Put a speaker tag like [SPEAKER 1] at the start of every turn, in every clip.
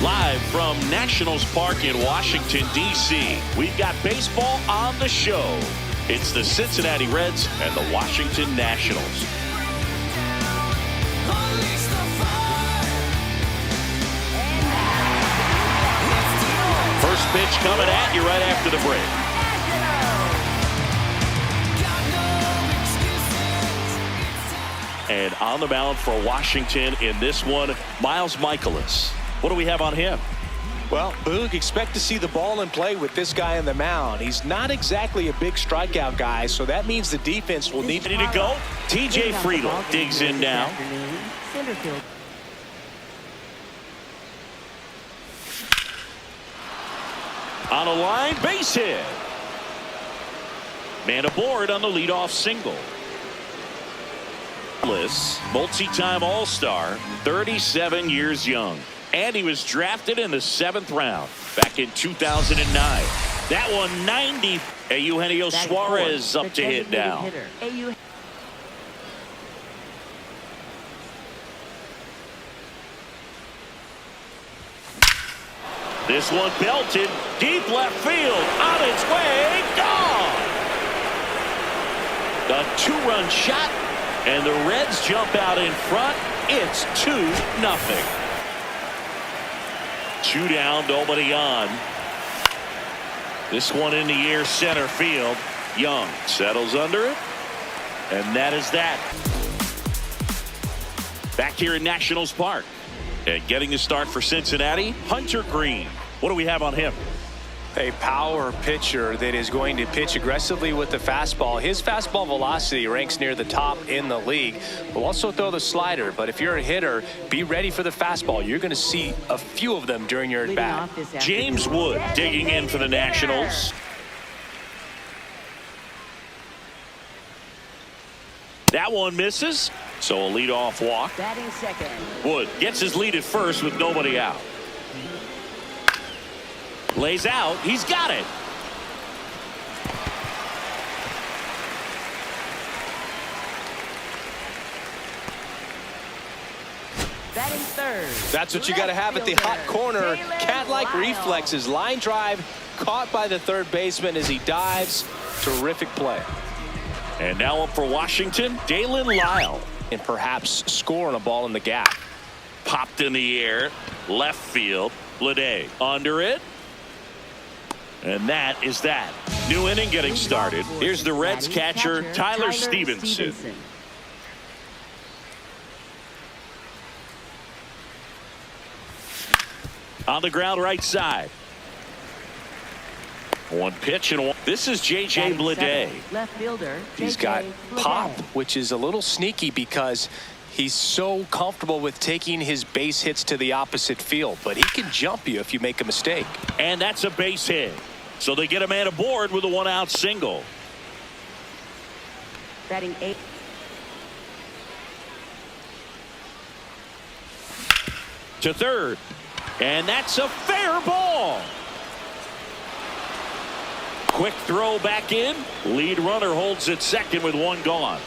[SPEAKER 1] Live from Nationals Park in Washington, D.C., we've got baseball on the show. It's the Cincinnati Reds and the Washington Nationals. First pitch coming at you right after the break. And on the mound for Washington in this one, Miles Michaelis. What do we have on him?
[SPEAKER 2] Well, Boog, expect to see the ball in play with this guy on the mound. He's not exactly a big strikeout guy, so that means the defense will need
[SPEAKER 1] to go. TJ Friedel digs in now. On a line, base hit. Man aboard on the leadoff single. Multi-time All-Star, 37 years young. And he was drafted in the 7th round back in 2009. That one 90. Eugenio Suarez up to hit now. This one belted deep left field, on its way, gone. The 2-run shot, and the Reds jump out in front. It's 2-0. 2 down, nobody on. This one in the air, center field. Young settles under it, and that is that. Back here in Nationals Park, and getting the start for Cincinnati, Hunter Green. What do we have on him?
[SPEAKER 2] A power pitcher that is going to pitch aggressively with the fastball. His fastball velocity ranks near the top in the league. Will also throw the slider, but if you're a hitter, be ready for the fastball. You're going to see a few of them during your at-bat.
[SPEAKER 1] James Wood digging in for the Nationals. That one misses, so a leadoff walk.
[SPEAKER 3] Batting second.
[SPEAKER 1] Wood gets his lead at first with nobody out. Lays out. He's got it.
[SPEAKER 3] Batting third.
[SPEAKER 2] That's what you got to have at the hot corner. Cat-like reflexes. Line drive caught by the third baseman as he dives. Terrific play.
[SPEAKER 1] And now up for Washington, Dalen Lyle.
[SPEAKER 2] And perhaps scoring a ball in the gap.
[SPEAKER 1] Popped in the air. Left field. Bleday under it. And that is that. New inning getting started. Here's the Reds catcher, Tyler Stevenson. On the ground right side. One pitch and one. This is J.J. Bleday.
[SPEAKER 3] Left fielder.
[SPEAKER 2] He's got pop, which is a little sneaky because he's so comfortable with taking his base hits to the opposite field, but he can jump you if you make a mistake.
[SPEAKER 1] And that's a base hit. So they get a man aboard with a 1-out single.
[SPEAKER 3] Batting 8.
[SPEAKER 1] To third. And that's a fair ball. Quick throw back in. Lead runner holds at second with 1 gone.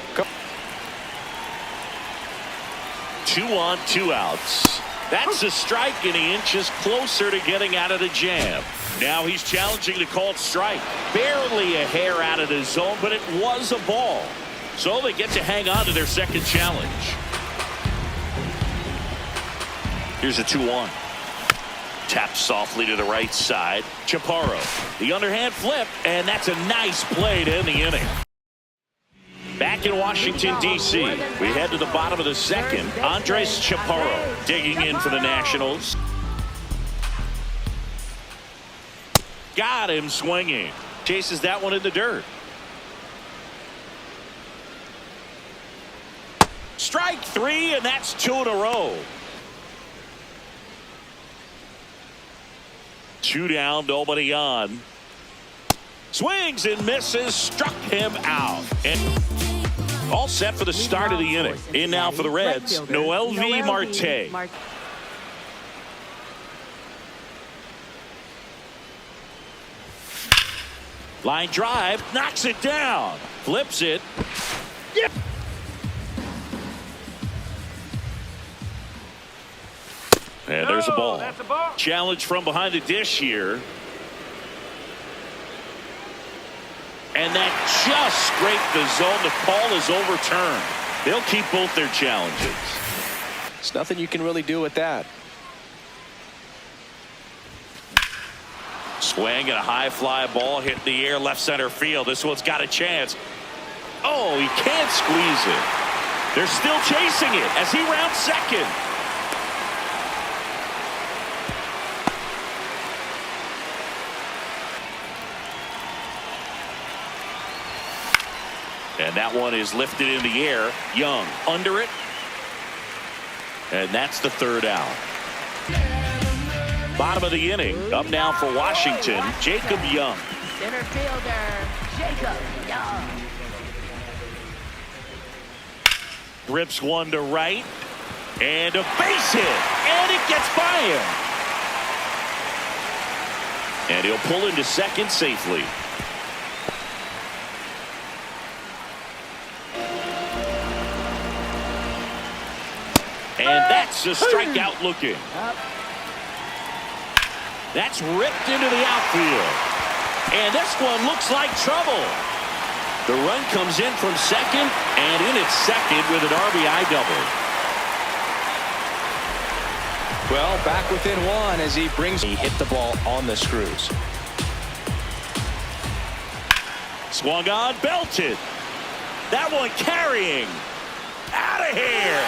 [SPEAKER 1] 2 on, 2 outs. That's a strike, and he inches closer to getting out of the jam. Now he's challenging the called strike. Barely a hair out of the zone, but it was a ball. So they get to hang on to their second challenge. Here's a 2-1. Tapped softly to the right side. Chaparro. The underhand flip, and that's a nice play to end the inning. Back in Washington, D.C., we head to the bottom of the second. Andres Chaparro digging in for the Nationals. Got him swinging. Chases that one in the dirt. Strike 3, and that's 2 in a row. 2 down, nobody on. Swings and misses, struck him out. And all set for the start of the inning. In now for the Reds, Noelvi Marte. Line drive, knocks it down, flips it. Yep. And there's a ball.
[SPEAKER 4] That's a ball.
[SPEAKER 1] Challenge from behind the dish here. And that just scraped the zone. The call is overturned. They'll keep both their challenges.
[SPEAKER 2] There's nothing you can really do with that.
[SPEAKER 1] Swing and a high fly ball hit the air left center field. This one's got a chance. Oh, he can't squeeze it. They're still chasing it as he rounds second. And that one is lifted in the air. Young under it. And that's the third out. Bottom of the inning. Up now for Washington, Jacob Young.
[SPEAKER 3] Center fielder, Jacob Young.
[SPEAKER 1] Rips one to right. And a base hit. And it gets by him. And he'll pull into second safely. And that's a strikeout looking. That's ripped into the outfield. And this one looks like trouble. The run comes in from second, and in at second with an RBI double.
[SPEAKER 2] Well, back within one as he hit the ball on the screws.
[SPEAKER 1] Swung on, belted. That one carrying. Out of here.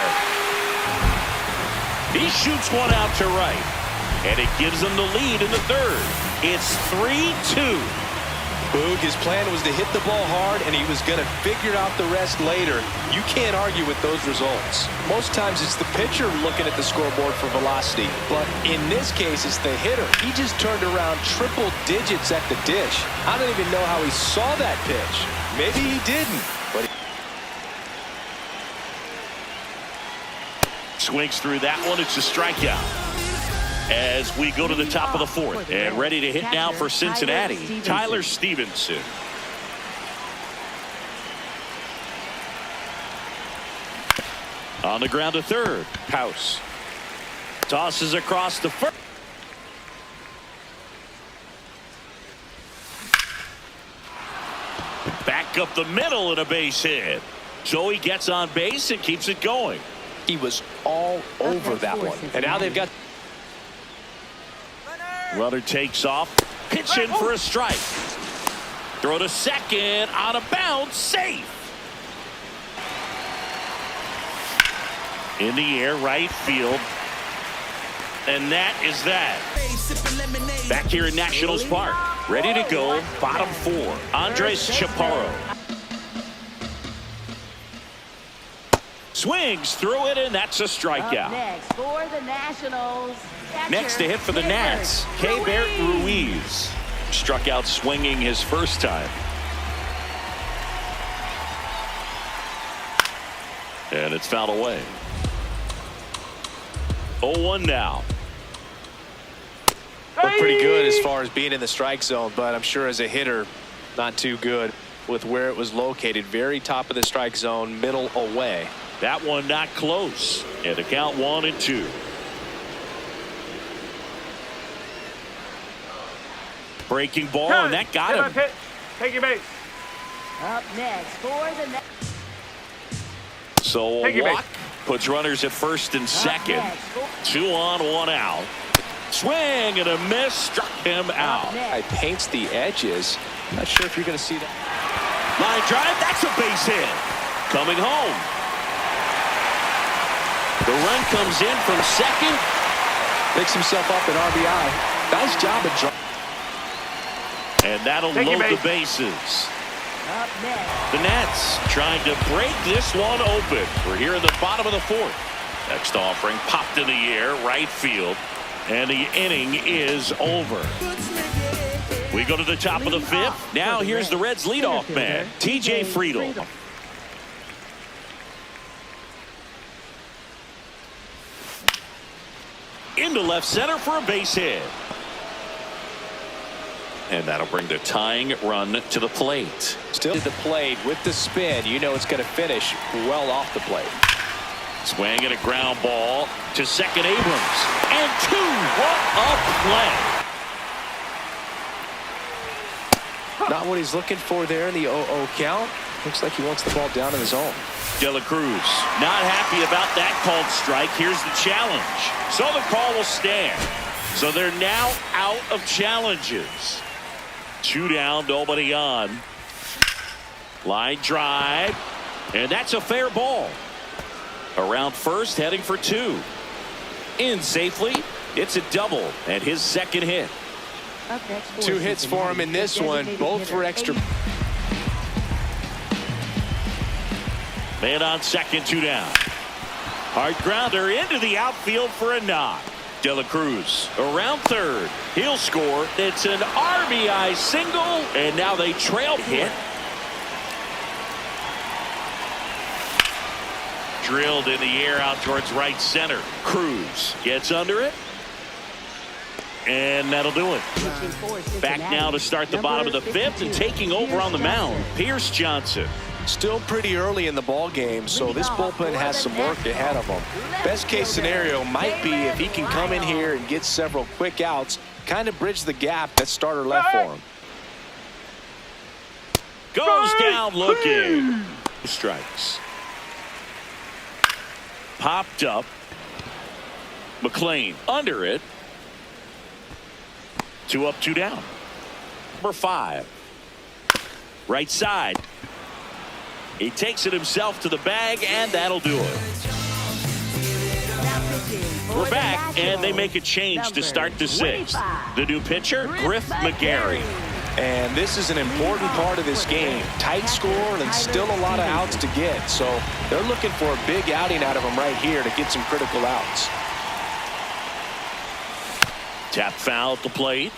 [SPEAKER 1] He shoots one out to right. And it gives them the lead in the third. It's 3-2.
[SPEAKER 2] Boog, his plan was to hit the ball hard, and he was going to figure out the rest later. You can't argue with those results. Most times it's the pitcher looking at the scoreboard for velocity. But in this case, it's the hitter. He just turned around triple digits at the dish. I don't even know how he saw that pitch. Maybe he didn't. But
[SPEAKER 1] swings through that one. It's a strikeout. As we go to the top of the fourth. And ready to hit now for Cincinnati, Tyler Stevenson. On the ground to third. House. Tosses across the first. Back up the middle and a base hit. So he gets on base and keeps it going.
[SPEAKER 2] he was all over that one. And now they've got.
[SPEAKER 1] Runner takes off. Pitch in for a strike. Throw to second on a bounce. Safe. In the air, right field. And that is that. Back here in Nationals Park. Ready to go. Bottom four. Andres Chaparro. Swings through it, and that's a strikeout.
[SPEAKER 3] Next for the Nationals.
[SPEAKER 1] Next to hit for the Nats, K-Bert Ruiz. Struck out swinging his first time. And it's fouled away. 0-1 now.
[SPEAKER 2] Looked pretty good as far as being in the strike zone, but I'm sure as a hitter, not too good with where it was located. Very top of the strike zone, middle away.
[SPEAKER 1] That one not close. And the count 1-2. Breaking ball, and that got him.
[SPEAKER 4] Take your base.
[SPEAKER 3] Up next for the Nats.
[SPEAKER 1] So a walk puts runners at first and second. 2 on, 1 out. Swing and a miss, struck him out.
[SPEAKER 2] It paints the edges. Not sure if you're going to see that.
[SPEAKER 1] Line drive, that's a base hit. Coming home. The run comes in from second.
[SPEAKER 2] Picks himself up at RBI. Nice job at drawing.
[SPEAKER 1] And that'll load the bases.
[SPEAKER 3] Up next.
[SPEAKER 1] The Nats trying to break this one open. We're here in the bottom of the fourth. Next offering popped in the air, right field. And the inning is over. We go to the top of the fifth. Now here's the Reds leadoff man, TJ Friedl. Into left center for a base hit. And that'll bring the tying run to the plate.
[SPEAKER 2] Still at the plate with the spin. You know it's going to finish well off the plate.
[SPEAKER 1] Swing and a ground ball to second Abrams. And two. What a play.
[SPEAKER 2] Not what he's looking for there in the 0-0 count. Looks like he wants the ball down in the zone.
[SPEAKER 1] De La Cruz not happy about that called strike. Here's the challenge. So the call will stand. So they're now out of challenges. 2 down, nobody on. Line drive. And that's a fair ball. Around first, heading for 2. In safely. It's a double and his second hit.
[SPEAKER 2] 2 hits for him in this one, both for extra.
[SPEAKER 1] Man on second, 2 down. Hard grounder into the outfield for a knock. De La Cruz around third. He'll score. It's an RBI single, and now they trail. Hit. Drilled in the air out towards right center. Cruz gets under it. And that'll do it. Back now to start the bottom of the 5th and taking over on the mound, Pierce Johnson.
[SPEAKER 2] Still pretty early in the ball game, so this bullpen has some work ahead of them. Best case scenario might be if he can come in here and get several quick outs, kind of bridge the gap that starter left for him.
[SPEAKER 1] Goes down looking. Strikes. Popped up. McLean under it. 2 up, 2 down. Number 5. Right side. He takes it himself to the bag, and that'll do it. We're back, and they make a change to start the 6th. The new pitcher, Griff McGarry.
[SPEAKER 2] And this is an important part of this game. Tight score and still a lot of outs to get. So they're looking for a big outing out of him right here to get some critical outs.
[SPEAKER 1] Tap foul at the plate.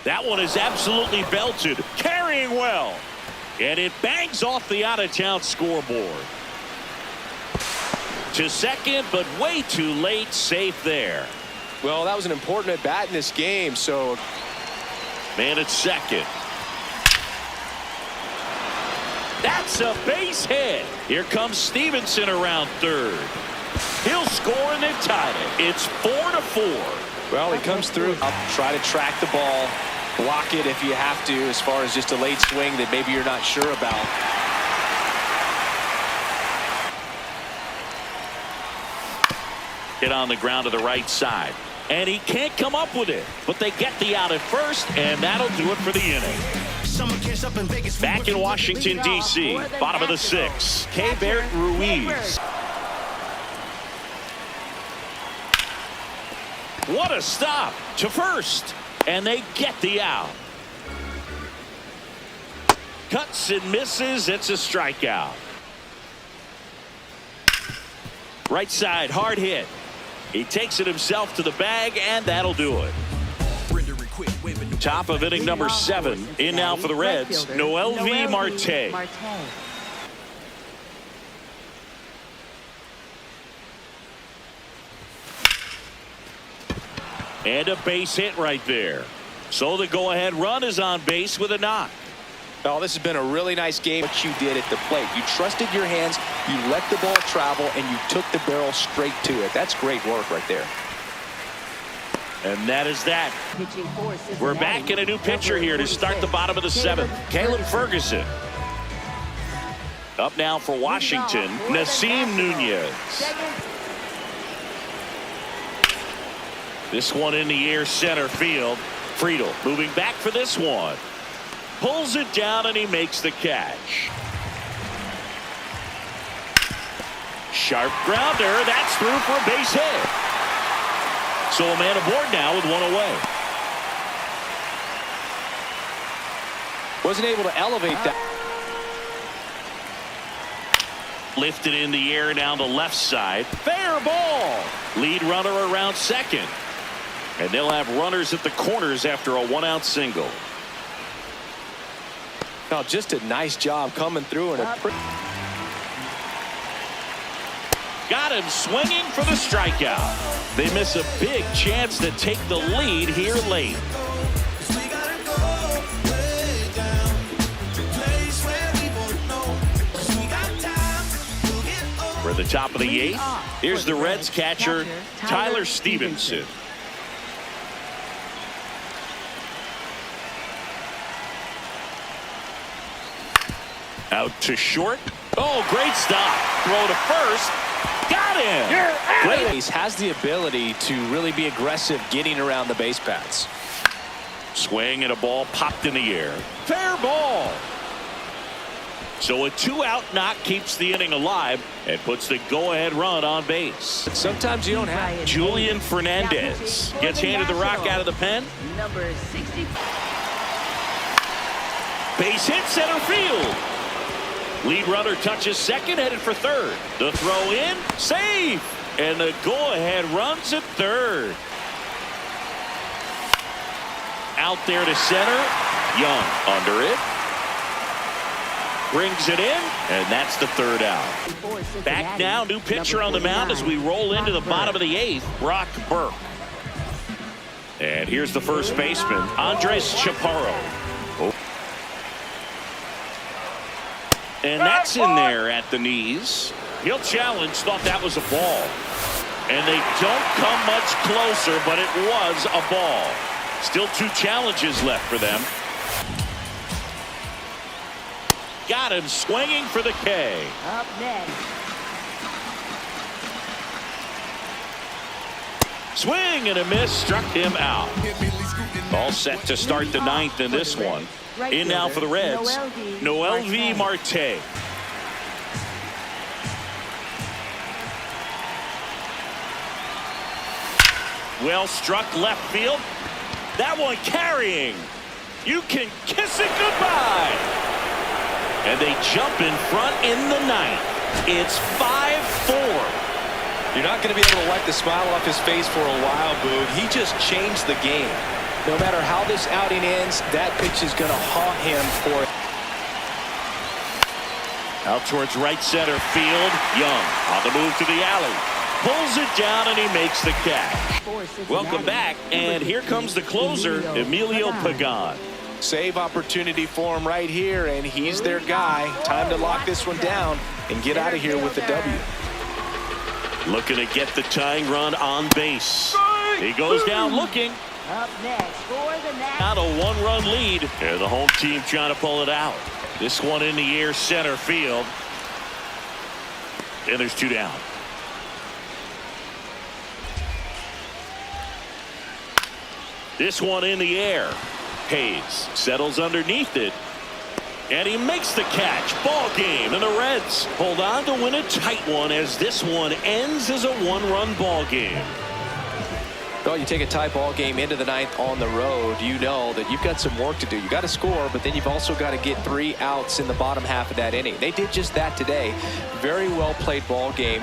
[SPEAKER 1] That one is absolutely belted, carrying well, and it bangs off the out-of-town scoreboard. To second, but way too late, safe there.
[SPEAKER 2] Well, that was an important at-bat in this game, so.
[SPEAKER 1] Man at second. That's a base hit. Here comes Stevenson around third. He'll score and they've tied it. It's 4-4.
[SPEAKER 2] Well, he comes through. Try to track the ball. Block it if you have to, as far as just a late swing that maybe you're not sure about.
[SPEAKER 1] Hit on the ground to the right side. And he can't come up with it. But they get the out at first, and that'll do it for the inning. Back in Washington, D.C., bottom of the 6th, Keibert Ruiz. What a stop to first. And they get the out. Cuts and misses. It's a strikeout. Right side, hard hit. He takes it himself to the bag, and that'll do it. Top of inning number 7. In now for the Reds, Noelvi Marte. And a base hit right there. So the go-ahead run is on base with a knock.
[SPEAKER 2] Oh, this has been a really nice game. What you did at the plate. You trusted your hands, you let the ball travel, and you took the barrel straight to it. That's great work right there.
[SPEAKER 1] And that is that. We're back in a new pitcher here to start the bottom of the 7th. Caleb Ferguson. Up now for Washington, Nasim Nunez. This one in the air, center field. Friedel moving back for this one. Pulls it down and he makes the catch. Sharp grounder. That's through for a base hit. So a man aboard now with one away.
[SPEAKER 2] Wasn't able to elevate that.
[SPEAKER 1] Lifted in the air down the left side. Fair ball. Lead runner around second. And they'll have runners at the corners after a 1-out single.
[SPEAKER 2] Now, just a nice job coming through. And
[SPEAKER 1] got him swinging for the strikeout. They miss a big chance to take the lead here late. the top of the eighth. Here's the Reds catcher, Tyler Stevenson. Out to short. Oh, great stop. Throw to first. Got him.
[SPEAKER 2] Great. He has the ability to really be aggressive getting around the base paths.
[SPEAKER 1] Swing and a ball popped in the air. Fair ball. So a 2-out knock keeps the inning alive and puts the go-ahead run on base.
[SPEAKER 2] Sometimes you don't have.
[SPEAKER 1] Julian Fernandez gets handed the rock out of the pen.
[SPEAKER 3] Number 60.
[SPEAKER 1] Base hit center field. Lead runner touches second, headed for third. The throw in, safe. And the go-ahead runs at third. Out there to center. Young under it. Brings it in, and that's the third out. Back now, new pitcher on the mound as we roll into the bottom of the eighth, Brock Burke. And here's the first baseman, Andres Chaparro. Oh. And that's in there at the knees. He'll challenge, thought that was a ball. And they don't come much closer, but it was a ball. Still 2 challenges left for them. Got him swinging for the K.
[SPEAKER 3] Up next.
[SPEAKER 1] Swing and a miss, struck him out. All set to start the ninth in this one. In now for the Reds, Noel V. Marte. Well struck left field. That one carrying. You can kiss it goodbye. And they jump in front in the ninth. It's 5-4.
[SPEAKER 2] You're not going to be able to wipe the smile off his face for a while, Boog. He just changed the game. No matter how this outing ends, that pitch is going to haunt him for it.
[SPEAKER 1] Out towards right center field. Young on the move to the alley. Pulls it down and he makes the catch. Welcome back, and here comes the closer, Emilio Pagan.
[SPEAKER 2] Save opportunity for him right here, and he's their guy. Time to lock this one down and get out of here with the W.
[SPEAKER 1] Looking to get the tying run on base. He goes down looking.
[SPEAKER 3] Up next for the
[SPEAKER 1] Out a 1-run lead. And the home team trying to pull it out. This one in the air, center field. And there's 2 down. This one in the air. Hayes settles underneath it. And he makes the catch. Ball game. And the Reds hold on to win a tight one as this one ends as a 1-run ball game.
[SPEAKER 2] Well, you take a tie ball game into the ninth on the road, you know that you've got some work to do. You got to score, but then you've also got to get 3 outs in the bottom half of that inning. They did just that today. Very well played ball game.